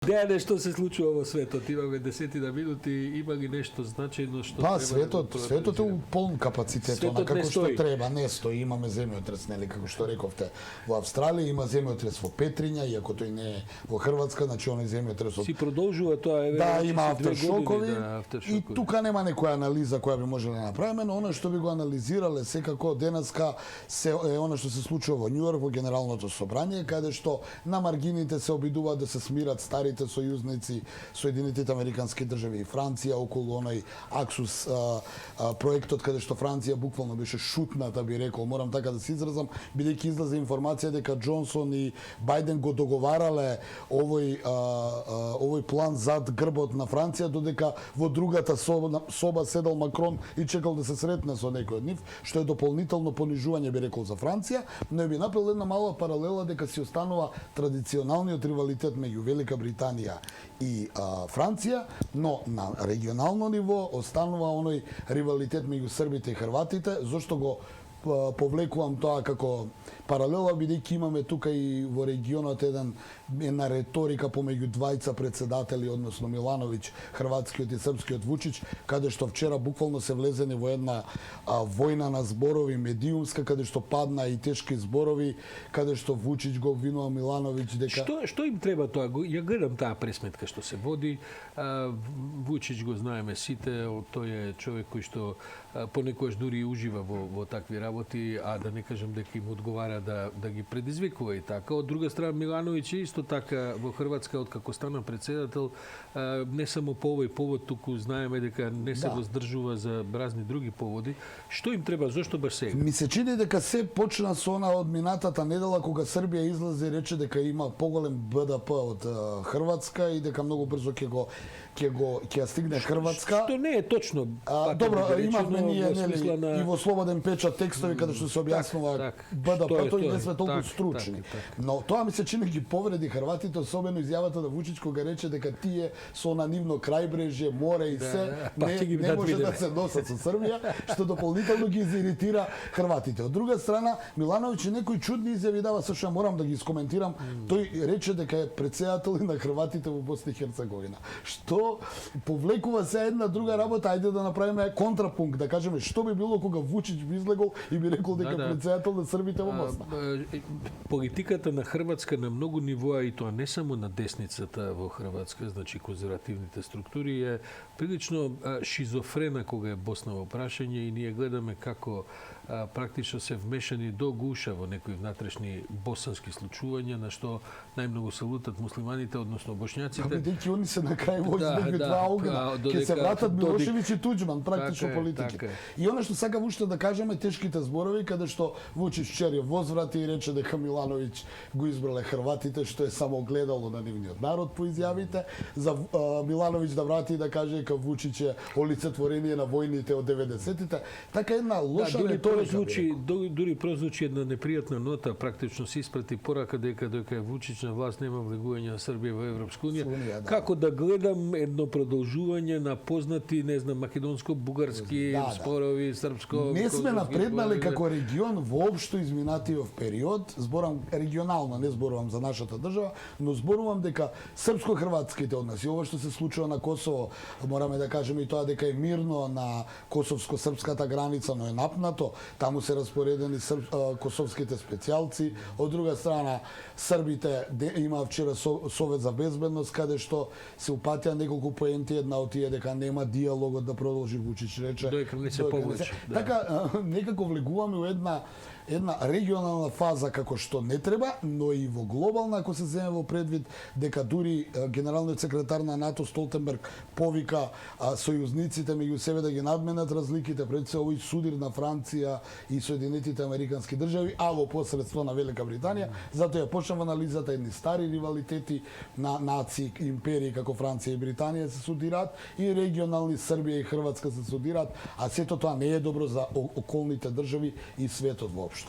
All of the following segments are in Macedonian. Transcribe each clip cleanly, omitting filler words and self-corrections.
Деја нешто се случува во светот, имаме 10 минути, има ли нешто значајно што Па, треба светот е у полн капацитет, Светот она како не што стои. треба, не стои, имаме земјотрес, нели, како што рековте, во Австралија има земјотрес во Петриња, иако тој не е во Хрватска, значи оној земјотрес од Си продолжува тоа, еве, да, вече има си 2 години, авторшокови, да, авторшокови. и тука нема некоја анализа која би можеле да направиме, но она што би го анализирале секако денеска се е она што се случува во Њујорк во Генералното собрание, каде што на маргините се обидуваат да се смират старите сојузници, Соединетите Американски држави и Франција околу оној Аксус проектот каде што Франција буквално беше шутната, би рекол, морам така да се изразам, бидејќи излезе информација дека Џонсон и Бајден го договарале овој план зад грбот на Франција, додека во другата соба седел Макрон и чекал да се сретне со некој од нив, што е дополнително понижување, би рекол, за Франција, но би направил една мала паралела дека си останува традиционалниот ривалитет меѓу Велика Британија и Франција, но на регионално ниво останува оној ривалитет меѓу србите и хрватите, зошто го повлекувам тоа како паралела, бидејќи имаме тука и во регионот една реторика помеѓу двајца председатели, односно Милановиќ, хрватскиот и српскиот Вучиќ, каде што вчера буквално се влезени во една војна на зборови медиумска, каде што падна и тешки зборови, каде што Вучиќ го обвинува Милановиќ дека Што им треба тоа? Ја гледам таа пресметка што се води. Вучиќ го знаеме сите, тој е човек кој што понекогаш дури ужива во такви работи, а да не кажам дека им одговара да ги предизвикува и така. Од друга страна Милановиќ е исто така во Хрватска откако стана председател, не само по овој повод, туку знаеме дека не се воздржува за разни други поводи. Што им треба, зошто баш сега? Ми се чини дека се почна со она од минатата недела кога Србија излезе и рече дека има поголем БДП од Хрватска и дека многу брзо ќе ја стигне Хрватска. Што не е точно. Добро, имавме ние на... и во слободен печат текстови каде што се објаснува БДП, тој не сме толку стручни. Но тоа ми се чини ги повреди хрватите, особено изјавата на Вучиќ кога рече дека тие со на нивно крајбрежје, море и се не може да се носат со Србија, што дополнително ги изиритира хрватите. Од друга страна, Милановиќ некои чудни изјави дава, со што морам да ги искоментирам. Тој рече дека е председател на хрватите во Босна и Херцеговина. Што повлекува се една друга работа, ајде да направиме контрапункт, да кажеме што би било кога Вучиќ би излегол и би рекол дека председател на Србите во Босна. Политиката на Хрватска на многу нивоа, и тоа не само на десницата во Хрватска, значи конзервативните структури, е прилично шизофрена кога е Босна во прашање и ние гледаме како практично се вмешани до гуша во некои внатрешни босански случувања, на што најмногу се лутат муслиманите, односно бошњаците. Бидејќи они се на крај меѓу два огна, ќе се вратат Милошевиќ и Туџман, практично политики. И она што сакам уште да кажеме, тешките зборови каде што Вучиќ вчера возврати и рече дека Милановиќ го избрале хрватите, што е само гледало на нивниот народ по изјавите, за Милановиќ да врати и да каже дека Вучиќ е олицетворение на војните од 90-тите. Така една лоша реторика. Дури прозвучи една непријатна нота, практично се испрати порака дека е Вучиќ на власт нема влегување на Србија во Европска унија. Како да гледам едно продолжување на познати, не знам, македонско-бугарски спорови, српско... Не сме напреднале како регион воопшто изминатиот период, зборам регионално, не зборувам за нашата држава, но зборувам дека српско-хрватските односи, ова што се случува на Косово, мораме да кажеме и тоа дека е мирно на косовско-српската граница, но е напнато, таму се распоредени косовските специјалци. Од друга страна, србите имаа вчера Совет за безбедност, каде што се упатија неколку поенти, една од тие дека нема диалогот да продолжи, Вучиќ рече. Доека не се повлече. Така, некако влегуваме у една регионална фаза како што не треба, но и во глобална, ако се земе во предвид дека дури генералниот секретар на НАТО Столтенберг повика сојузниците меѓу себе да ги надменат разликите, пред се овој судир на Франција и Соединетите Американски држави, а во посредство на Велика Британија, затоа ја почнава анализата едни стари ривалитети на нации, империи како Франција и Британија се судираат и регионални Србија и Хрватска се судираат, а сето тоа не е добро за околните држави и светот воопшто.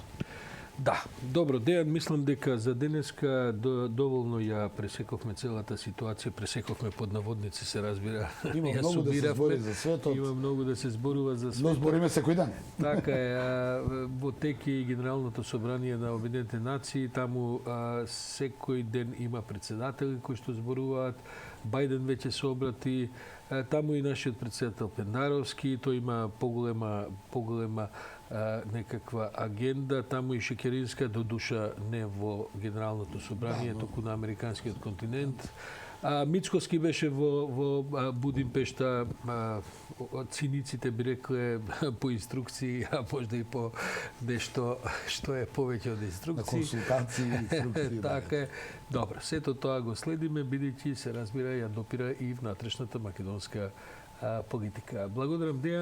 Да, добро, Дејан, мислам дека за денеска доволно ја пресековме целата ситуација, пресековме под наводници, се разбира. Има Ја многу да се сумиравме, збори за светот. Има многу да се зборува за Но светот. збориме секој ден. Така е, во теки и Генералното собрание на Обединетите нации, таму секој ден има председатели кои што зборуваат, Бајден веќе се обрати, таму и нашиот председател Пендаровски, тој има поголема некаква агенда, таму и Шекеринска, до душа не во Генералното собрание, туку на американскиот континент. Мицкоски беше во Будимпешта, циниците би рекле по инструкции, а можда и по нешто што е повеќе од На инструкции. консултации, инструкции. Така е. Добро, сето тоа го следиме, бидејќи се разбира ја допира и внатрешната македонска политика. Благодарам, Дејан.